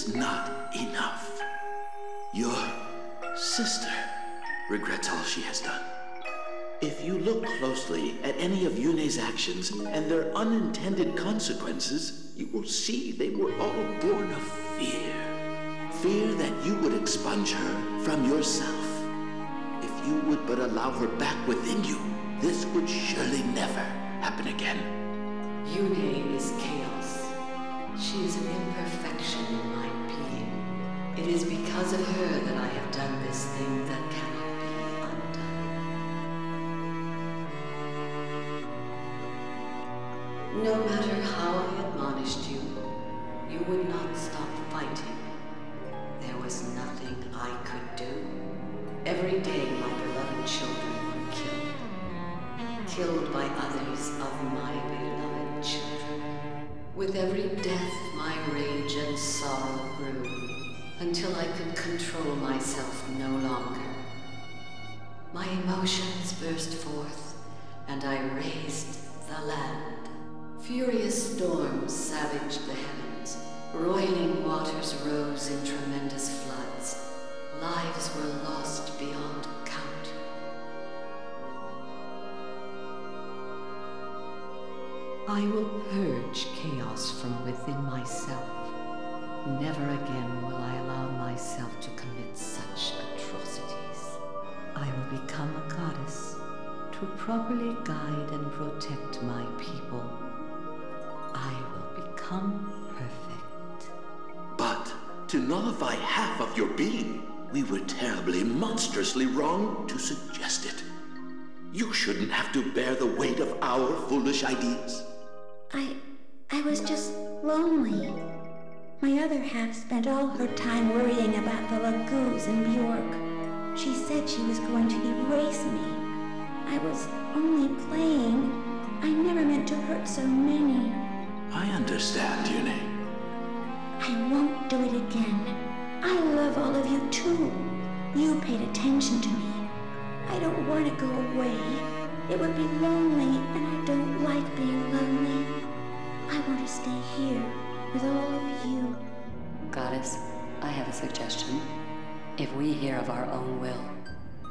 is not enough. Your sister regrets all she has done. If you look closely at any of Yune's actions and their unintended consequences, you will see they were all born of fear. Fear that you would expunge her from yourself. If you would but allow her back within you, this would surely never happen again. Yune is chaos. She is an imperfection in my being. It is because of her that I have done this thing that cannot be undone. No matter how I admonished you, you would not stop fighting. There was nothing I could do. Every day my beloved children were killed. Killed by others of my beloved children. With every death my rage and sorrow grew, until I could control myself no longer. My emotions burst forth, and I razed the land. Furious storms savaged the heavens. Roiling waters rose in tremendous floods. Lives were lost beyond count. I will purge chaos from within myself. Never again will I allow myself to commit such atrocities. I will become a goddess to properly guide and protect my people. I will become perfect. But to nullify half of your being, we were terribly, monstrously wrong to suggest it. You shouldn't have to bear the weight of our foolish ideas. I was just lonely. My other half spent all her time worrying about the Lagoos and Bjork. She said she was going to erase me. I was only playing. I never meant to hurt so many. I understand, Yune. I won't do it again. I love all of you too. You paid attention to me. I don't want to go away. It would be lonely, and I don't like being lonely. I want to stay here with all of you. Goddess, I have a suggestion. If we here of our own will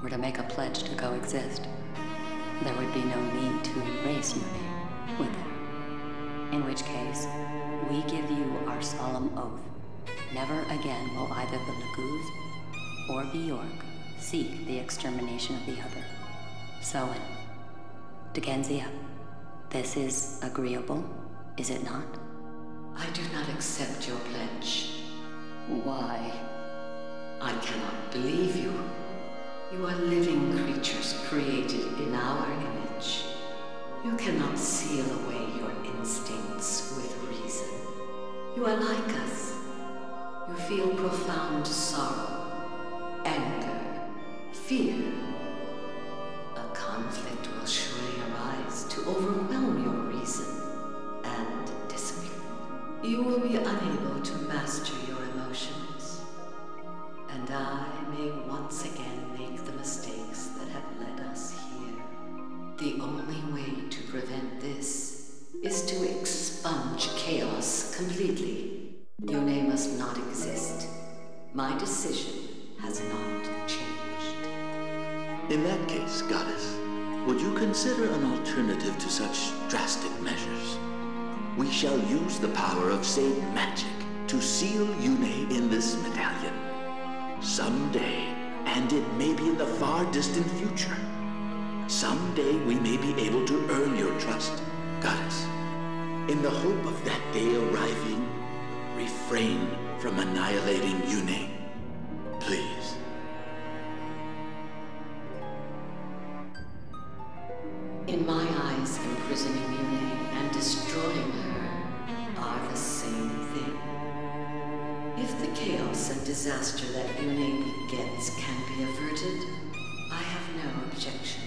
were to make a pledge to coexist, there would be no need to erase Yune, would there? In which case, we give you our solemn oath. Never again will either the Lagoos or Bjork seek the extermination of the other. Soen, Degenzia, this is agreeable, is it not? I do not accept your pledge. Why? I cannot believe you. You are living creatures created in our image. You cannot seal away your instincts with reason. You are like us. You feel profound sorrow, anger, fear. A conflict will surely arise to overwhelm your reason and discipline. You will be unable to master your emotions, and I may once again make the mistakes that have led us here. The only way to prevent this is to expunge chaos completely. Yune must not exist. My decision has not changed. In that case, Goddess, would you consider an alternative to such drastic measures? We shall use the power of Sage magic to seal Yune in this medallion. Someday, and it may be in the far distant future, someday we may be able to earn your trust, Goddess. In the hope of that day arriving, refrain from annihilating Yune, please. In my eyes, imprisoning Yune and destroying her are the same thing. If the chaos and disaster that Yune begets can be averted, I have no objection.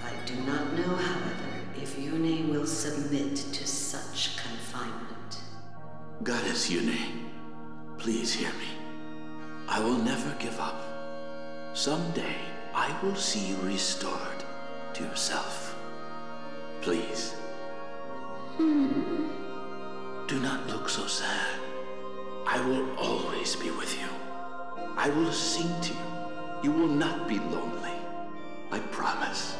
I do not know, however, if Yune will submit to such confinement. Goddess Yune, please hear me. I will never give up. Someday, I will see you restored to yourself. Please. Do not look so sad. I will always be with you. I will sing to you. You will not be lonely. I promise.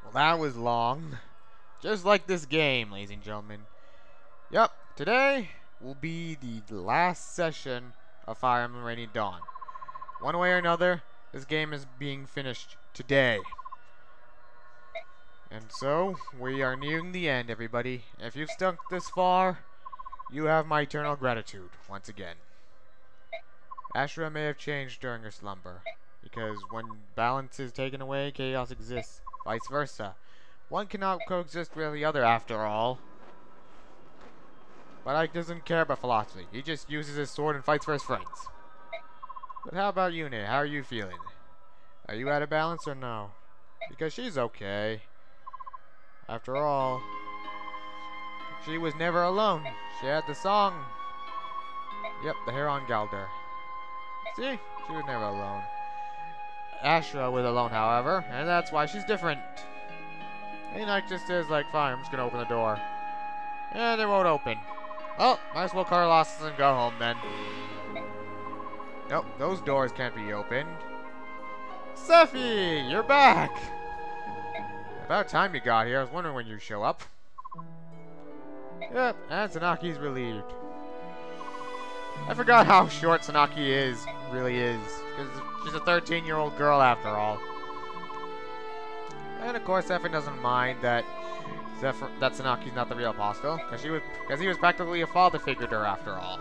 Well, that was long. Just like this game, ladies and gentlemen. Yep, today will be the last session of Fire Emblem Radiant Dawn. One way or another, this game is being finished today. And so, we are nearing the end, everybody. If you've stuck this far, you have my eternal gratitude, once again. Ashura may have changed during her slumber, because when balance is taken away, chaos exists. Vice versa. One cannot coexist with the other, after all. But Ike doesn't care about philosophy. He just uses his sword and fights for his friends. But how about you, Nate? How are you feeling? Are you out of balance or no? Because she's okay. After all, she was never alone. She had the song. Yep, the Heron Galder. See? She was never alone. Ashura was alone, however, and that's why she's different. And Ike just says, like, fine, I'm just gonna open the door. And it won't open. Well, might as well cut our losses and go home then. Nope, those doors can't be opened. Sephi, you're back! About time you got here. I was wondering when you'd show up. Yep, and Tsunaki's relieved. I forgot how short Tsunaki really is. Because she's a 13-year-old girl after all. And of course, Sephi doesn't mind that Tsunaki's not the real apostle. Because he was practically a father figure to her after all.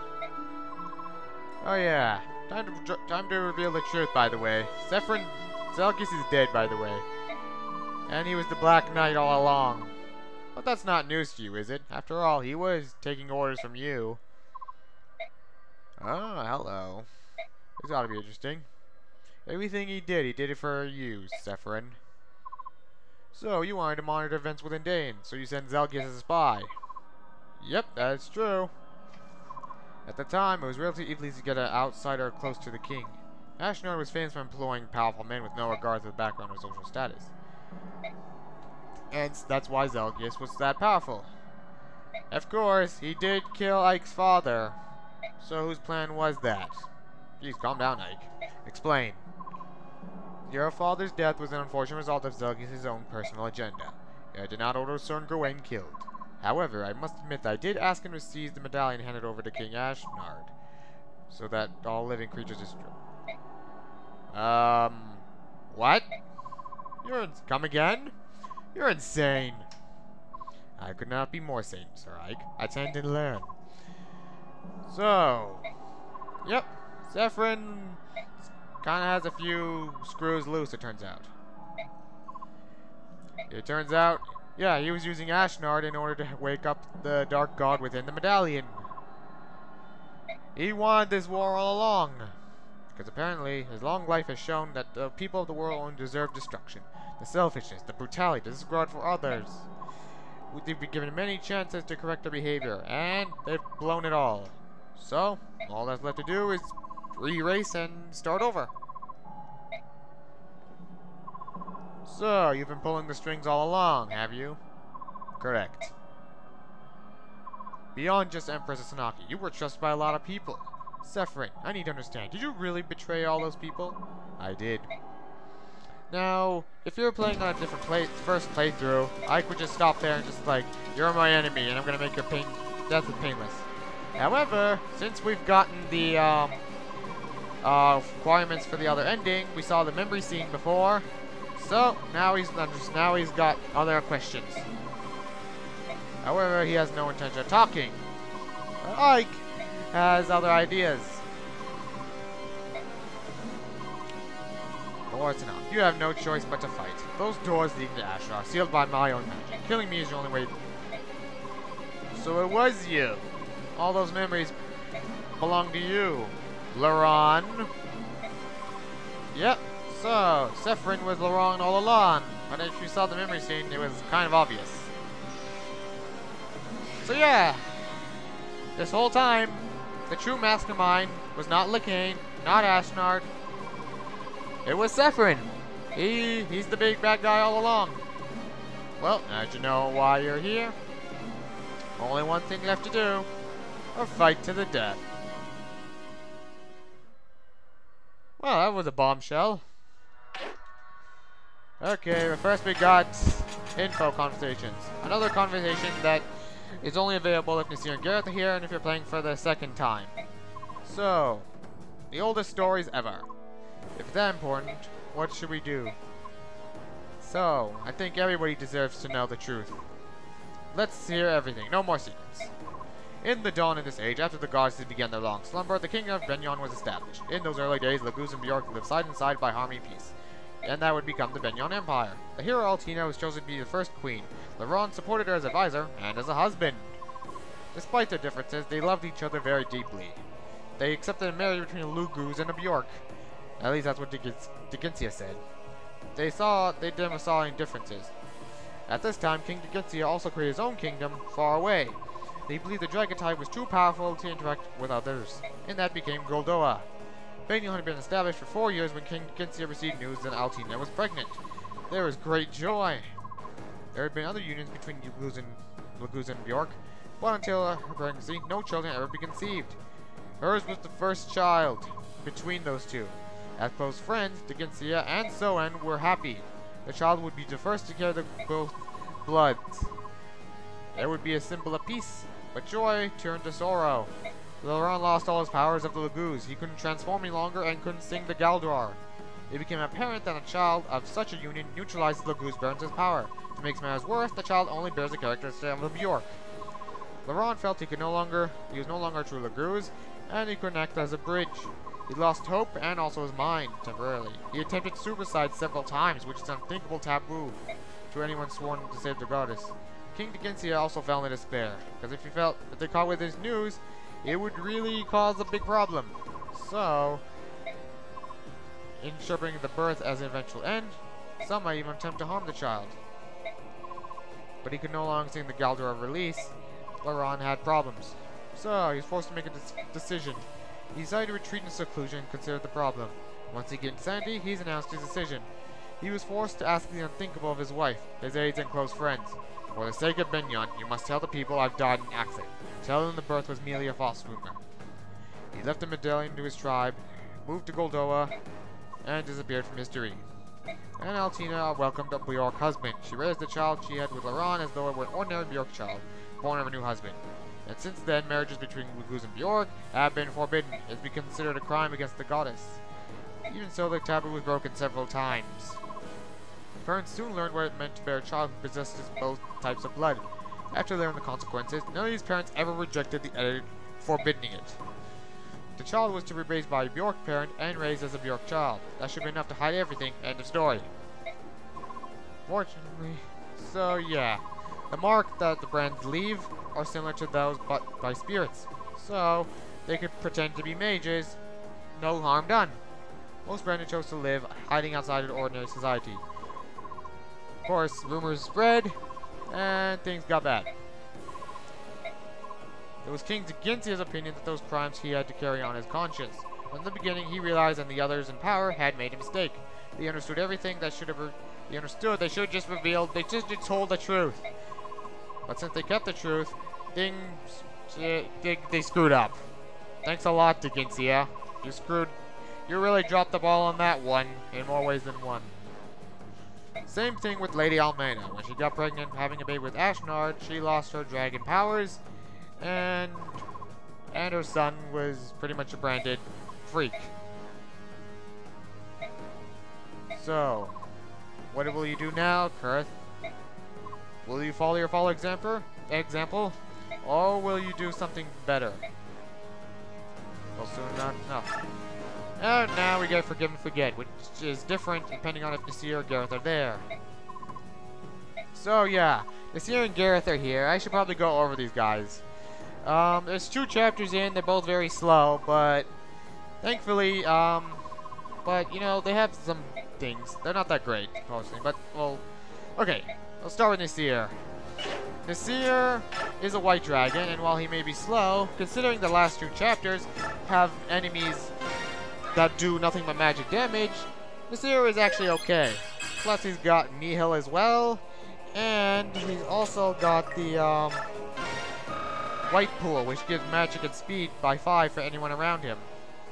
Oh yeah. Time to reveal the truth, by the way. Zelgis is dead, by the way. And he was the Black Knight all along. But that's not news to you, is it? After all, he was taking orders from you. Oh, hello. This ought to be interesting. Everything he did it for you, Sephirin. So, you wanted to monitor events within Dane, so you sent Zelgis as a spy. Yep, that's true. At the time, it was relatively easy to get an outsider close to the king. Ashnard was famous for employing powerful men with no regard to the background or social status. And that's why Zelgis was that powerful. Of course, he did kill Ike's father. So whose plan was that? Jeez, calm down, Ike. Explain. Your father's death was an unfortunate result of Zelgis' own personal agenda. I did not order Cern Gawain killed. However, I must admit that I did ask him to seize the medallion handed over to King Ashnard, so that all living creatures destroy. What? Come again? You're insane. I could not be more sane, Sir Ike. I tend to learn. So, yep, Sephirin kind of has a few screws loose, it turns out. It turns out, yeah, he was using Ashnard in order to wake up the Dark God within the medallion. He wanted this war all along. Because apparently, his long life has shown that the people of the world only deserve destruction. The selfishness, the brutality, the disregard for others. They've been given many chances to correct their behavior, and they've blown it all. So, all that's left to do is erase and start over. So, you've been pulling the strings all along, have you? Correct. Beyond just Empress Tsunaki, you were trusted by a lot of people. Sephirin, I need to understand, did you really betray all those people? I did. Now, if you were playing on a different first playthrough, I could just stop there and just like, you're my enemy and I'm gonna make your death painless. However, since we've gotten the requirements for the other ending, we saw the memory scene before, so now he's got other questions. However, he has no intention of talking. Ike has other ideas. Or it's enough. You have no choice but to fight. Those doors leading to Ashura are sealed by my own magic. Killing me is the only way. So it was you. All those memories belong to you, Laron. Yep. So Sephirin was Laron all along. But if you saw the memory scene, it was kind of obvious. So yeah. This whole time, the true mastermind was not Likain, not Ashnard. It was Sephirin. He's the big bad guy all along. Well, now that you know why you're here, only one thing left to do, or fight to the death. Well, that was a bombshell. Okay, but first we got info conversations. Another conversation that is only available if Nasir and Gareth are here and if you're playing for the second time. So, the oldest stories ever. If it's that important, what should we do? So, I think everybody deserves to know the truth. Let's hear everything, no more secrets. In the dawn of this age, after the goddesses began their long slumber, the kingdom of Benyon was established. In those early days, Laguz and Bjork lived side by side by harmony and peace. And that would become the Benyon Empire. The hero Altina was chosen to be the first queen. Laron supported her as advisor and as a husband. Despite their differences, they loved each other very deeply. They accepted a marriage between a Laguz and a Bjork. At least that's what Digensia said. They never saw any differences. At this time, King Digensia also created his own kingdom far away. They believed the dragon type was too powerful to interact with others, and that became Goldoa. Benyon had been established for 4 years when King Digensia received news that Altina was pregnant. There was great joy. There had been other unions between Laguz and Bjork, but until her pregnancy, no children ever been conceived. Hers was the first child between those two. As close friends, Digensia and Soen were happy. The child would be the first to carry both bloods. There would be a symbol of peace, but joy turned to sorrow. Laron lost all his powers of the Laguz. He couldn't transform any longer and couldn't sing the Galdrar. It became apparent that a child of such a union neutralizes Laguz Burns' power. To make matters worse, the child only bears the characteristics of a Bjork. Laron felt he was no longer a true Laguz, and he couldn't act as a bridge. He lost hope and also his mind, temporarily. He attempted suicide several times, which is an unthinkable taboo to anyone sworn to save the goddess. King Digensia also fell into despair, because if they caught with his news, it would really cause a big problem. So, interpreting the birth as an eventual end, some might even attempt to harm the child. But he could no longer sing the Galdrar release. Laron had problems. So, he was forced to make a decision. He decided to retreat into seclusion and consider the problem. Once he gained sanity, he's announced his decision. He was forced to ask the unthinkable of his wife, his aides, and close friends. For the sake of Benyon, you must tell the people I've died in an accident. Tell them the birth was merely a false rumor. He left a medallion to his tribe, moved to Goldoa, and disappeared from history. And Altina welcomed a Bjork husband. She raised the child she had with Laron as though it were an ordinary Bjork child, born of a new husband. And since then, marriages between Laguz and Bjork have been forbidden. It's been considered a crime against the goddess. Even so, the taboo was broken several times. Parents soon learned what it meant to bear a child who possessed both types of blood. After learning the consequences, none of these parents ever rejected the edict forbidding it. The child was to be raised by a Bjork parent and raised as a Bjork child. That should be enough to hide everything. End of story. Fortunately, so yeah. The mark that the brands leave are similar to those but by spirits. So, they could pretend to be mages. No harm done. Most brands chose to live hiding outside of ordinary society. Of course, rumors spread, and things got bad. It was King Digensia's opinion that those crimes he had to carry on his conscience. From the beginning, he realized and the others in power had made a mistake. They understood everything that should have... They understood they should have just revealed... They just told the truth. But since they kept the truth, things... They screwed up. Thanks a lot, Digensia. You really dropped the ball on that one, in more ways than one. Same thing with Lady Almena. When she got pregnant having a baby with Ashnard, she lost her dragon powers, and her son was pretty much a branded freak. So, what will you do now, Kurth? Will you follow your father's example, or will you do something better? Well, soon enough. And now we get Forgive and Forget, which is different depending on if Nasir or Gareth are there. So yeah, Nasir and Gareth are here. I should probably go over these guys. There's 2 chapters in, they're both very slow, but thankfully, but you know, they have some things. They're not that great, mostly, but, well, okay, let's start with Nasir. Nasir is a white dragon, and while he may be slow, considering the last 2 chapters have enemies that do nothing but magic damage, Nasir is actually okay. Plus he's got Nihil as well. And he's also got the White Pool, which gives magic and speed by 5 for anyone around him.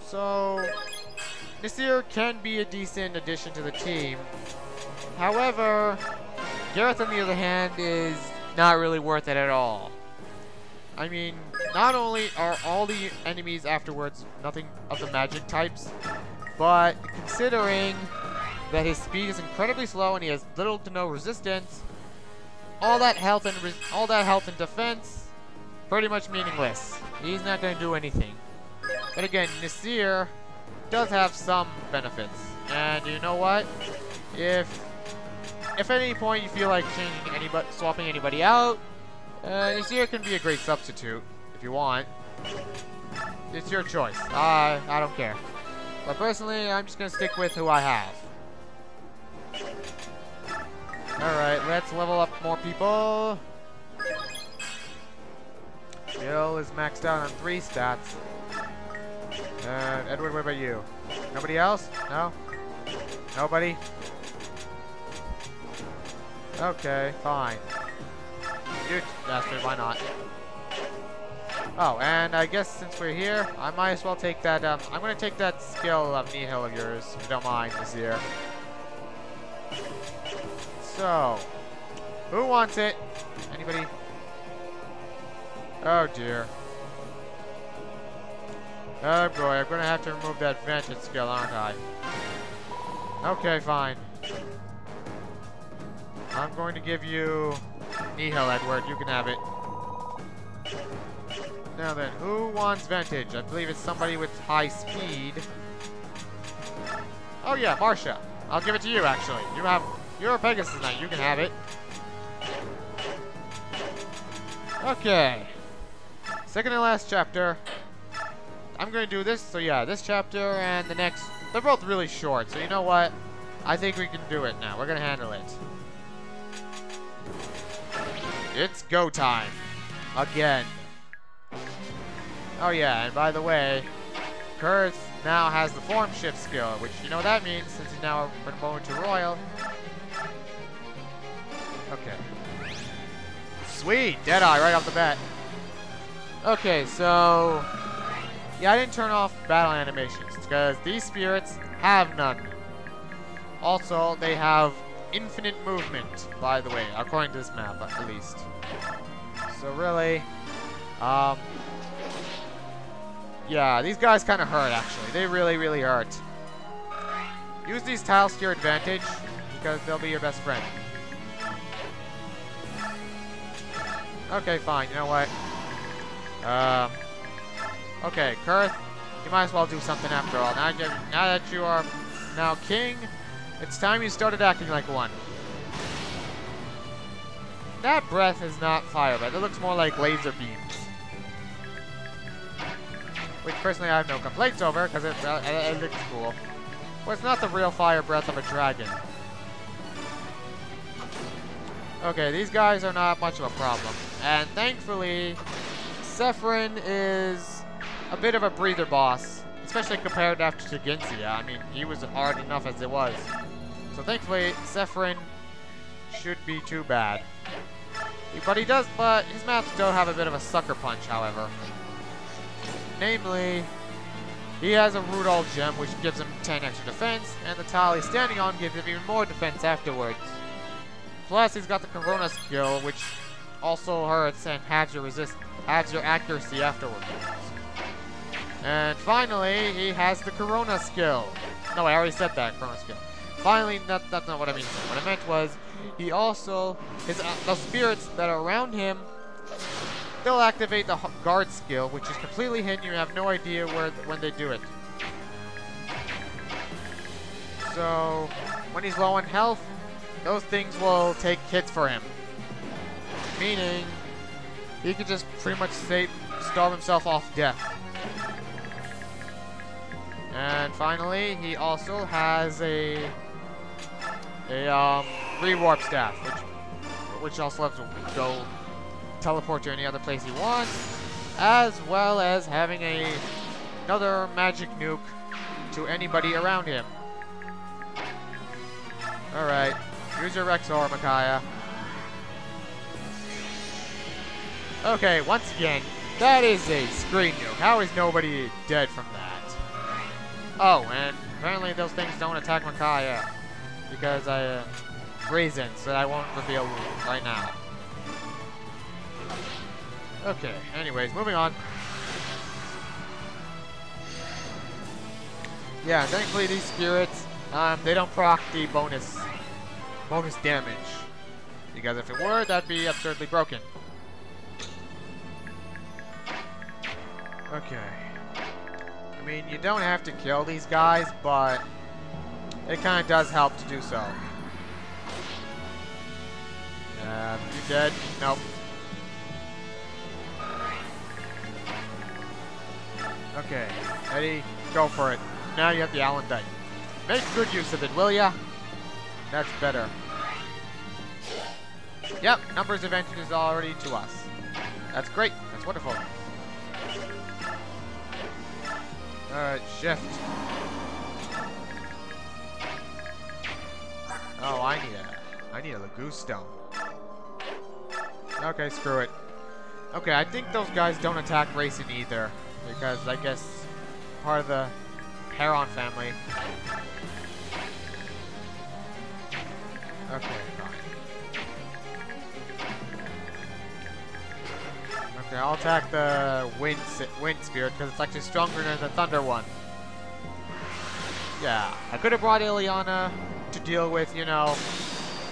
So Nasir can be a decent addition to the team. However, Gareth on the other hand is not really worth it at all. I mean, not only are all the enemies afterwards nothing of the magic types, but considering that his speed is incredibly slow and he has little to no resistance, all that health and defense, pretty much meaningless. He's not going to do anything. But again, Nasir does have some benefits, and you know what? If at any point you feel like swapping anybody out, Nasir can be a great substitute if you want. It's your choice. I don't care. But personally, I'm just gonna stick with who I have. Alright, let's level up more people. Gil is maxed out on 3 stats. Edward, what about you? Nobody else? No? Nobody? Okay, fine. You bastard, why not? Oh, and I guess since we're here, I might as well take that, I'm gonna take that skill of Nihil of yours, if you don't mind, Nasir. So, who wants it? Anybody? Oh dear. Oh boy, I'm gonna have to remove that vantage skill, aren't I? Okay, fine. I'm going to give you Nihil, Edward. You can have it. Now then, who wants vantage? I believe it's somebody with high speed. Oh yeah, Marcia. I'll give it to you, actually. You're a Pegasus Knight. You can have it. Okay. Second and last chapter. I'm going to do this. So yeah, this chapter and the next. They're both really short. So you know what? I think we can do it now. We're going to handle it. It's go time. Again. Oh yeah, and by the way, Kurth now has the form shift skill, which you know what that means since he's now promoted to Royal. Okay. Sweet! Deadeye right off the bat. Okay, so yeah, I didn't turn off battle animations because these spirits have none. Also, they have infinite movement, by the way, according to this map, at least. So really, yeah, these guys kind of hurt, actually. They really, really hurt. Use these tiles to your advantage, because they'll be your best friend. Okay, fine. You know what? Okay, Kurth, you might as well do something after all. Now that you are now king, it's time you started acting like one. That breath is not fire breath. It looks more like laser beams. Which personally I have no complaints over, because it looks cool. But it's not the real fire breath of a dragon. Okay, these guys are not much of a problem. And thankfully, Sephirin is a bit of a breather boss. Especially compared to Ginsia. I mean, he was hard enough as it was. So thankfully, Sephirin should be too bad. But his maps do have a bit of a sucker punch, however. Namely, he has a Rudolph gem, which gives him 10 extra defense, and the tile he's standing on gives him even more defense afterwards. Plus, he's got the Corona skill, which also hurts and halves your accuracy afterwards. And finally, he has the Corona skill. No, I already said that, Corona skill. Finally, that's not what I mean. What I meant was, he also, the spirits that are around him, they'll activate the guard skill, which is completely hidden. You have no idea when they do it. So, when he's low on health, those things will take hits for him. Meaning, he can just pretty much starve himself off death. And finally, he also has a rewarp staff, which also lets him go teleport to any other place he wants, as well as having another magic nuke to anybody around him. Alright. Use your Rexor, Micaiah. Okay, once again, that is a screen nuke. How is nobody dead from that? Oh, and apparently those things don't attack Micaiah. Because reasons that I won't reveal right now. Okay, anyways, moving on. Yeah, thankfully these spirits, they don't proc the bonus damage. Because if it were, that'd be absurdly broken. Okay. I mean, you don't have to kill these guys, but it kind of does help to do so. You dead? Nope. Okay, Eddie, go for it. Now you have the Alendite. Make good use of it, will ya? That's better. Yep, numbers advantage is already to us. That's great. That's wonderful. Alright, shift. Oh, I need a Lagoose Stone. Okay, screw it. Okay, I think those guys don't attack racing either. Because I guess part of the Heron family. Okay, fine. Okay, I'll attack the wind spirit because it's actually stronger than the thunder one. Yeah, I could have brought Ileana to deal with, you know.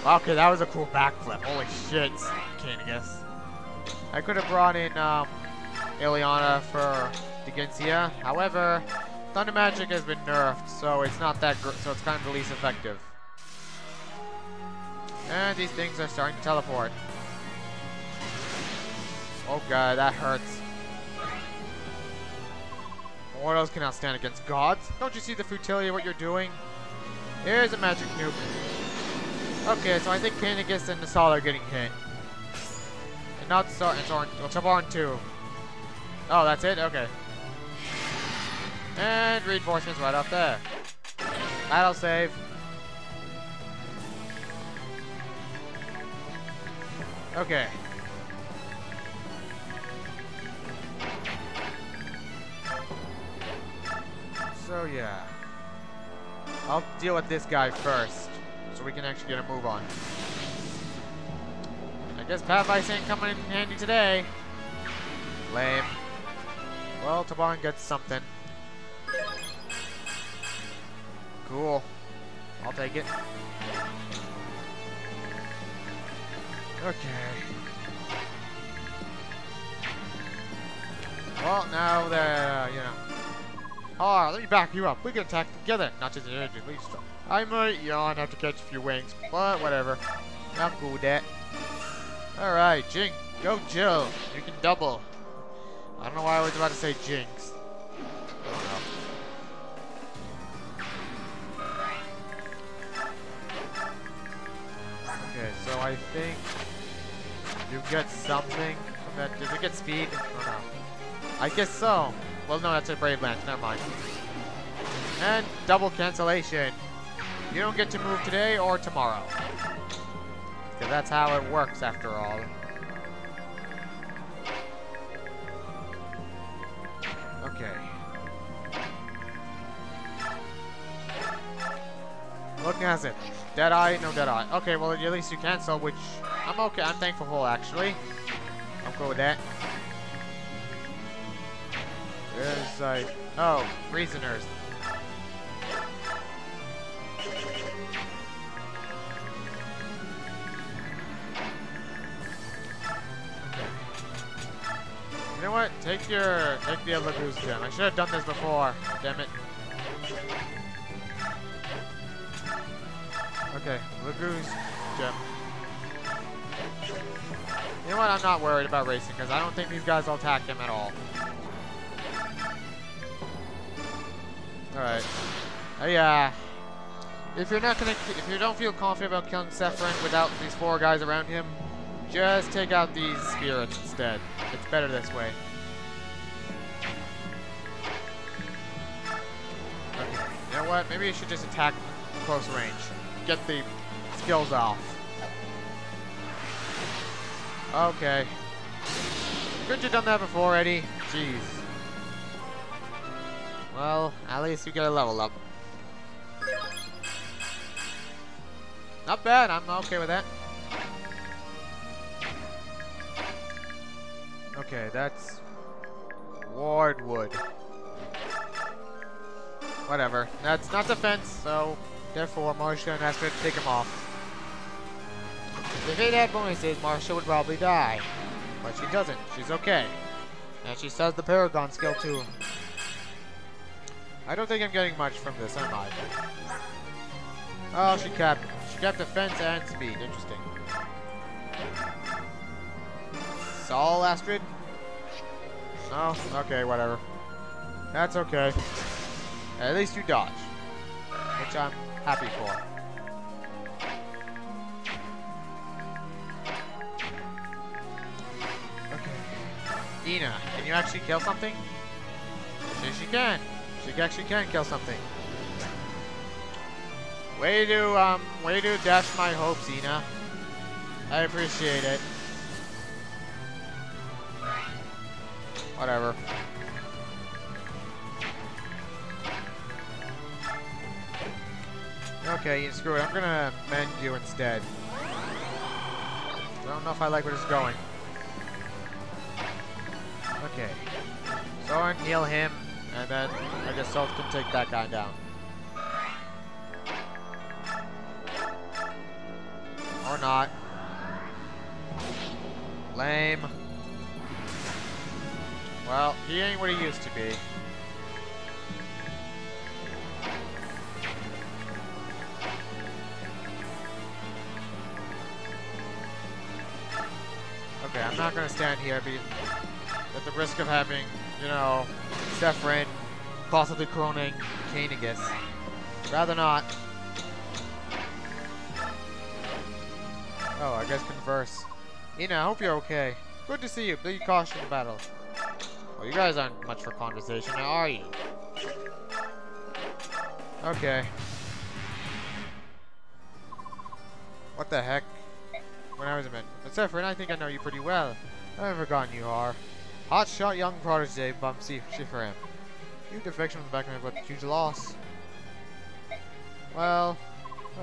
Okay, that was a cool backflip. Holy shit, Canigus. I could have brought in Ileana for Digensia. However, Thunder Magic has been nerfed, so it's not that so it's kind of the least effective. And these things are starting to teleport. Oh god, that hurts. Mortals cannot stand against gods. Don't you see the futility of what you're doing? Here's a magic nuke. Okay, so I think Canigus and Nasal are getting hit. And not Soren, well, Chabarn too. Oh, that's it? Okay. And reinforcements right up there. That'll save. Okay. So yeah. I'll deal with this guy first, so we can actually get a move on. I guess Path Ice ain't coming in handy today. Lame. Well, Taban gets something. Cool. I'll take it. Okay. Well, now that, you know. Ah, let me back you up. We can attack together, not just individually. I might yawn, have to catch a few wings, but whatever. I'm cool with that. Alright, Jinx. Go Jill. You can double. I don't know why I was about to say Jinx. I don't know. Okay, so I think you get something from that. Did we get speed? Oh no. I guess so. Well, no, that's a Brave Lance. Never mind. And double cancellation. You don't get to move today or tomorrow. Because that's how it works after all. Okay. Look at it. Deadeye, no Deadeye. Okay, well at least you cancel, which I'm okay. I'm thankful for actually. I'm cool with that. There's like, oh, Reasoners. You know what? Take the Lagoose gem. I should have done this before. Damn it. Okay, Lagoose gem. You know what? I'm not worried about racing because I don't think these guys will attack him at all. Alright. Yeah. If you don't feel confident about killing Sephiroth without these 4 guys around him, just take out these spirits instead. It's better this way. Okay. You know what? Maybe you should just attack close range. Get the skills off. Okay. Couldn't you done that before, Eddie? Jeez. Well, at least you get a level up. Not bad, I'm okay with that. Okay, that's Wardwood. Whatever. That's not defense, so therefore Marsha gonna ask her to take him off. If it had bonuses, Marsha would probably die. But she doesn't. She's okay. And she says the Paragon skill too. I don't think I'm getting much from this, am I? Oh, she kept defense and speed. Interesting. Saul Astrid? Oh, okay, whatever. That's okay. At least you dodge. Which I'm happy for. Okay. Ina, can you actually kill something? She can. She actually can kill something. Way to dash my hopes, Ina. I appreciate it. Whatever. Okay, screw it. I'm gonna mend you instead. I don't know if I like where this is going. Okay. Soren, heal him, and then I guess Salt can take that guy down. Or not. Lame. Well, he ain't what he used to be. Okay, I'm not gonna stand here at the risk of having, you know, Zephyrin possibly cloning Kanegus. Rather not. Oh, I guess converse. Ina, I hope you're okay. Good to see you. Be cautious in battle. Well, you guys aren't much for conversation, now are you? Okay. What the heck? When I was a man. But Zephyrin, I think I know you pretty well. I haven't forgotten you are. Hotshot young protege, Bumpsy Schifferham. You defection from the back of my butt, huge loss. Well,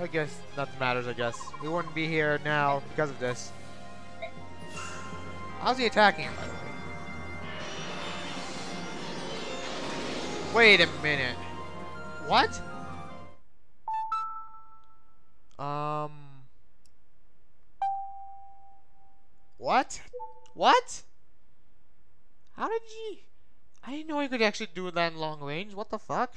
I guess nothing matters, I guess. We wouldn't be here now because of this. How's he attacking him, by the way? Wait a minute. What? What? What? How did he... I didn't know he could actually do that in long range. What the fuck?